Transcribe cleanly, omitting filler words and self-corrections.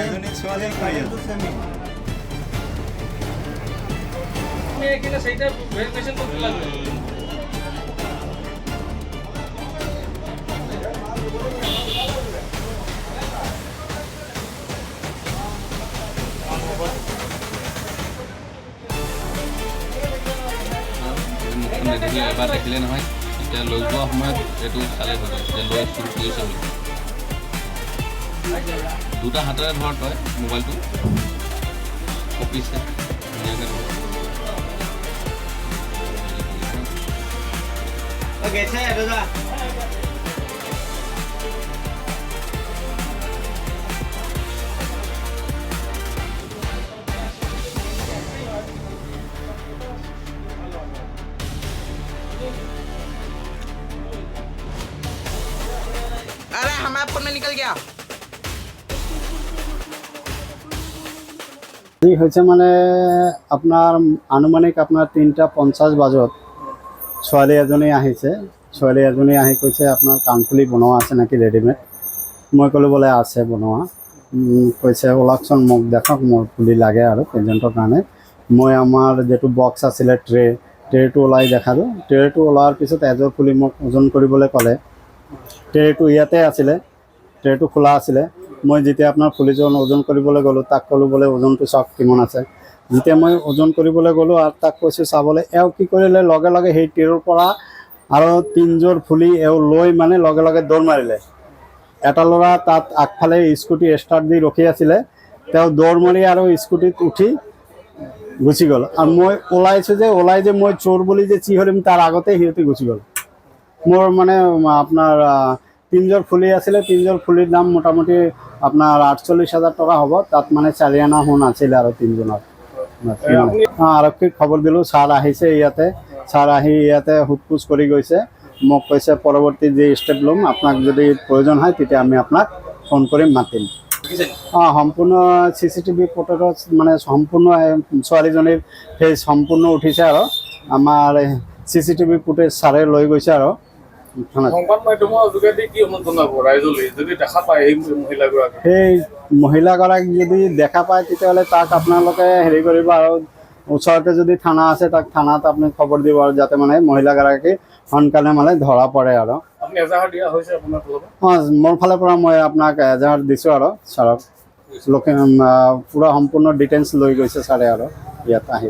এজনী ছোৱালীয়ে কৰি আছে এখানে সেইটা ভেৰিফিকেশন কৰতে লাগবে দেখিলে এবাৰ দেখিলে নহয় এতিয়া লৈ যোৱা সময়ত এইটো চালে হৈ যায় যে লৈ চুৰ কৰিছে বুলি দুটা হাতেৰে ধৰ তই মোবাইলটো কপিছে ধুনীয়াকৈ গেছে দাদা अरे हमारे फोन में निकल गया কি হৈছে মানে আপোনাৰ আনুমানিক আপোনাৰ 3:50 বজাত ছোৱালী এজনী আহিছে ছোৱালী এজনী আহি কৈছে আপোনাৰ কাণফুলি বনোৱা আছে নেকি ৰেডিমেড মই ক'লোঁ বোলে আছে বনোৱা কৈছে ওলাকচোন মোক দেখাওক মোৰ ফুলি লাগে আৰু পেজেণ্টৰ কাৰণে মই আমাৰ যেটো বক্স আছিলে ট্ৰেটো ওলাই দেখালোঁ ট্ৰেটো ওলোৱাৰ পিছত এযোৰ ফুলি মোক ওজন কৰিবলৈ ক'লে ট্ৰেটো ইয়াতে আছিলে ট্ৰেটো খোলা আছিলে মই যেতিয়া আপোনাৰ ফুলিজন ওজন কৰিবলৈ গ'লোঁ তাক ক'লোঁ বোলে ওজনটো চাওক কিমান আছে যেতিয়া মই ওজন কৰিবলৈ গ'লোঁ আৰু তাক কৈছোঁ চাবলৈ এওঁ কি কৰিলে লগে লগে সেই ট্ৰেৰ পৰা আৰু 3যোৰ ফুলি এওঁ লৈ মানে লগে লগে দৌৰ মাৰিলে এটা ল'ৰা তাত আগফালে স্কুটি ষ্টাৰ্ট দি ৰখি আছিলে তেওঁ দৌৰ মাৰি আৰু স্কুটিত উঠি গুচি গ'ল আৰু মই ওলাইছোঁ যে ওলাই যে মই চোৰ বুলি যে চিঞৰিম তাৰ আগতে সিহঁতে গুচি গ'ল মোৰ মানে আপোনাৰ 3যোৰ ফুলি আছিলে 3যোৰ ফুলিৰ দাম মোটামুটি আপনার 48,000 টাকা হব তাত মানে 4 আনা সোণ আছিল আর 3জনের আরক্ষীক খবর দিলো স্যার আহিছে ইয়াতে স্যার আহি ইয়াতে হুটপুচ করে গৈছে মোক কৈছে পরবর্তী যে স্টেপ লম আপনার যদি প্রয়োজন হয় তেতিয়া আমি আপনার ফোন করে মাতিম সম্পূর্ণ সিসিটিভি ফুটেজ মানে সম্পূর্ণ ছোৱালীজনীৰ ফেস সম্পূৰ্ণ উঠিছে আৰ আমাৰ সিসিটিভি ফুটেজ স্যাৰে লৈ গৈছে আৰ সংবাদ মাধ্যমৰ যোগেদি কি অনুমোদন হ'ব ৰাইজলৈ যদি দেখা পায় এই মহিলাগৰাকী সেই মহিলাগৰাকী যদি দেখা পায় তেতিয়াহ'লে তাক আপোনালোকে হেৰি কৰিব আৰু ওচৰতে যদি থানা আছে তাক থানাত আপুনি খবৰ দিব আৰু যাতে মানে মহিলাগৰাকী সোনকালে মানে ধৰা পৰে আৰু আপুনি এজাহাৰ দিয়া হৈছে আপোনাৰ ফালৰ মোৰ ফালৰ পৰা মই আপোনাক এজাহাৰ দিছোঁ আৰু ছাৰক পুৰা সম্পূৰ্ণ ডিটেইলছ লৈ গৈছে ছাৰে আৰু ইয়াত আহি